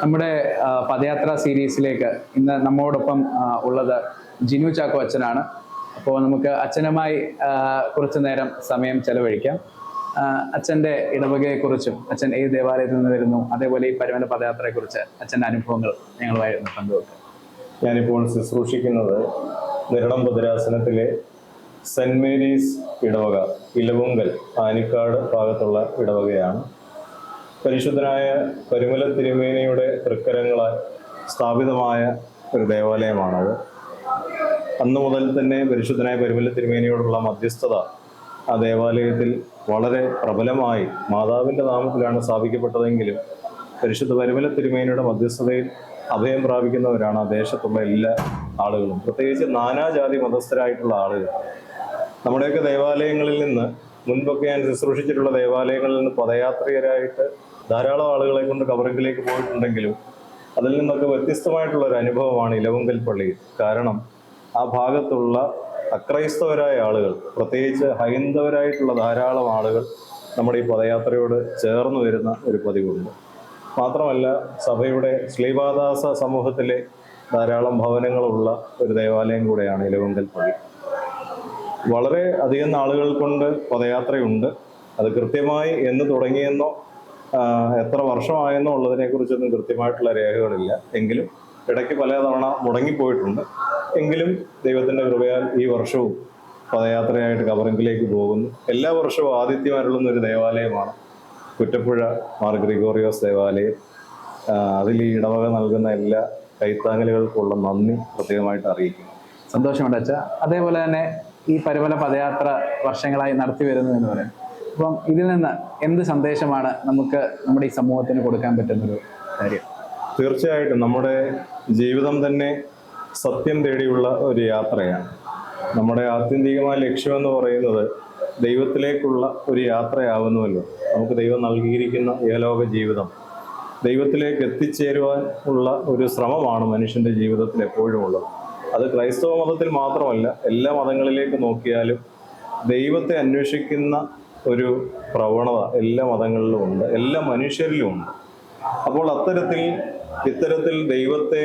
നമ്മുടെ പദയാത്ര സീരീസിലേക്ക് ഇന്ന് നമ്മോടൊപ്പം ഉള്ളത് ജിനു ചാക്കോ അച്ഛനാണ്. അപ്പോൾ നമുക്ക് അച്ഛനുമായി കുറച്ചു നേരം സമയം ചെലവഴിക്കാം. അച്ഛൻ്റെ ഇടവകയെക്കുറിച്ചും അച്ഛൻ ഏത് ദേവാലയത്തിൽ നിന്ന് വരുന്നു, അതേപോലെ ഈ പരുമല പദയാത്രയെക്കുറിച്ച് അച്ഛൻ്റെ അനുഭവങ്ങൾ ഞങ്ങളുമായിരുന്നു പങ്കുവെക്കുക. ഞാനിപ്പോൾ ശുശ്രൂഷിക്കുന്നത് നിരണം ഭദ്രാസനത്തിലെ സെൻറ് മേരീസ് ഇടവക, ഇലവുങ്കൽ ആനിക്കാട് ഭാഗത്തുള്ള ഇടവകയാണ്. പരിശുദ്ധനായ പരുമല തിരുമേനിയുടെ തൃക്കരങ്ങളാൽ സ്ഥാപിതമായ ഒരു ദേവാലയമാണത്. അന്നു മുതൽ തന്നെ പരിശുദ്ധനായ പരുമല തിരുമേനിയോടുള്ള മധ്യസ്ഥത ആ ദേവാലയത്തിൽ വളരെ പ്രബലമായി മാതാവിൻ്റെ നാമത്തിലാണ് സ്ഥാപിക്കപ്പെട്ടതെങ്കിലും പരിശുദ്ധ പരുമല തിരുമേനിയുടെ മധ്യസ്ഥതയിൽ അഭയം പ്രാപിക്കുന്നവരാണ് ആ ദേശത്തുള്ള എല്ലാ ആളുകളും, പ്രത്യേകിച്ച് നാനാജാതി മതസ്ഥരായിട്ടുള്ള ആളുകൾ. നമ്മുടെയൊക്കെ ദേവാലയങ്ങളിൽ നിന്ന്, മുൻപൊക്കെ ഞാൻ ശുശ്രൂഷിച്ചിട്ടുള്ള ദേവാലയങ്ങളിൽ നിന്ന് പദയാത്രികരായിട്ട് ധാരാളം ആളുകളെ കൊണ്ട് കബറിങ്കിലേക്ക് പോയിട്ടുണ്ടെങ്കിലും അതിൽ നിന്നൊക്കെ വ്യത്യസ്തമായിട്ടുള്ളൊരു അനുഭവമാണ് ഇലവുങ്കൽ പള്ളിയിൽ. കാരണം ആ ഭാഗത്തുള്ള അക്രൈസ്തവരായ ആളുകൾ, പ്രത്യേകിച്ച് ഹൈന്ദവരായിട്ടുള്ള ധാരാളം ആളുകൾ നമ്മുടെ ഈ പദയാത്രയോട് ചേർന്ന് വരുന്ന ഒരു പതിവുണ്ട്. മാത്രമല്ല സഭയുടെ ശ്ലീബാദാസ സമൂഹത്തിലെ ധാരാളം ഭവനങ്ങളുള്ള ഒരു ദേവാലയം കൂടെയാണ് ഇലവുങ്കൽ പള്ളി. വളരെ അധികം നാളുകൾ കൊണ്ട് പദയാത്രയുണ്ട്. അത് കൃത്യമായി എന്ന് തുടങ്ങിയെന്നോ എത്ര വർഷമായെന്നോ ഉള്ളതിനെക്കുറിച്ചൊന്നും കൃത്യമായിട്ടുള്ള രേഖകളില്ല. എങ്കിലും ഇടയ്ക്ക് പലതവണ മുടങ്ങിപ്പോയിട്ടുണ്ട്. എങ്കിലും ദൈവത്തിൻ്റെ കൃപയാൽ ഈ വർഷവും പദയാത്രയായിട്ട് കബറിങ്കിലേക്ക് പോകുന്നു. എല്ലാ വർഷവും ആതിഥ്യം അരുളുന്ന ഒരു ദേവാലയമാണ് കുറ്റപ്പുഴ മാർ ഗ്രിഗോറിയോസ് ദേവാലയം. അതിൽ ഈ ഇടവക നൽകുന്ന എല്ലാ കൈത്താങ്ങലുകൾക്കുള്ള നന്ദി പ്രത്യേകമായിട്ട് അറിയിക്കുന്നു. സന്തോഷമുണ്ട് അച്ഛാ. അതേപോലെ തന്നെ ഈ പരുമല പദയാത്ര വർഷങ്ങളായി നടത്തി വരുന്നു എന്ന് പറയാം. അപ്പം ഇതിൽ നിന്ന് എന്ത് സന്ദേശമാണ് നമുക്ക് നമ്മുടെ ഈ സമൂഹത്തിന് കൊടുക്കാൻ പറ്റുന്നൊരു കാര്യം? തീർച്ചയായിട്ടും നമ്മുടെ ജീവിതം തന്നെ സത്യം തേടിയുള്ള ഒരു യാത്രയാണ്. നമ്മുടെ ആത്യന്തികമായ ലക്ഷ്യമെന്ന് പറയുന്നത് ദൈവത്തിലേക്കുള്ള ഒരു യാത്രയാവുന്നുവല്ലോ. നമുക്ക് ദൈവം നൽകിയിരിക്കുന്ന ഏലോക ജീവിതം ദൈവത്തിലേക്ക് എത്തിച്ചേരുവാൻ ഉള്ള ഒരു ശ്രമമാണ് മനുഷ്യൻ്റെ ജീവിതത്തിൽ എപ്പോഴും ഉള്ളത്. അത് ക്രൈസ്തവ മതത്തിൽ മാത്രമല്ല, എല്ലാ മതങ്ങളിലേക്ക് നോക്കിയാലും ദൈവത്തെ അന്വേഷിക്കുന്ന ഒരു പ്രവണത എല്ലാ മതങ്ങളിലും ഉണ്ട്, എല്ലാ മനുഷ്യരിലും ഉണ്ട്. അപ്പോൾ ഇത്തരത്തിൽ ദൈവത്തെ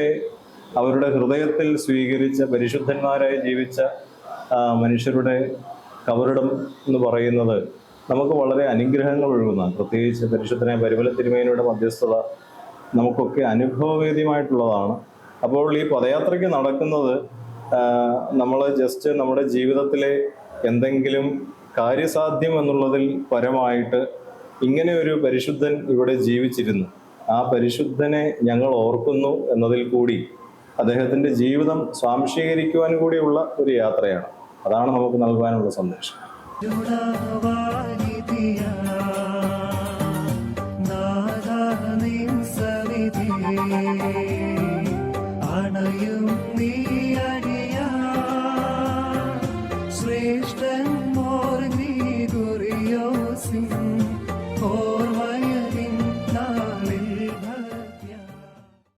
അവരുടെ ഹൃദയത്തിൽ സ്വീകരിച്ച പരിശുദ്ധന്മാരായി ജീവിച്ച മനുഷ്യരുടെ കബറിടം എന്ന് പറയുന്നത് നമുക്ക് വളരെ അനുഗ്രഹങ്ങൾ ഒഴുകുന്നതാണ്. പ്രത്യേകിച്ച് പരിശുദ്ധനായ പരുമല തിരുമേനിയുടെ മധ്യസ്ഥത നമുക്കൊക്കെ അനുഭവവേദ്യമായിട്ടുള്ളതാണ്. അപ്പോൾ ഈ പദയാത്രയ്ക്ക് നടക്കുന്നത് നമ്മൾ ജസ്റ്റ് നമ്മുടെ ജീവിതത്തിലെ എന്തെങ്കിലും കാര്യസാധ്യം എന്നുള്ളതിൽ പരമായിട്ട് ഇങ്ങനെ ഒരു പരിശുദ്ധൻ ഇവിടെ ജീവിച്ചിരുന്നു, ആ പരിശുദ്ധനെ ഞങ്ങൾ ഓർക്കുന്നു എന്നതിൽ കൂടി അദ്ദേഹത്തിൻ്റെ ജീവിതം സ്വാംശീകരിക്കുവാൻ കൂടിയുള്ള ഒരു യാത്രയാണ്. അതാണ് നമുക്ക് നൽകാനുള്ള സന്ദേശം.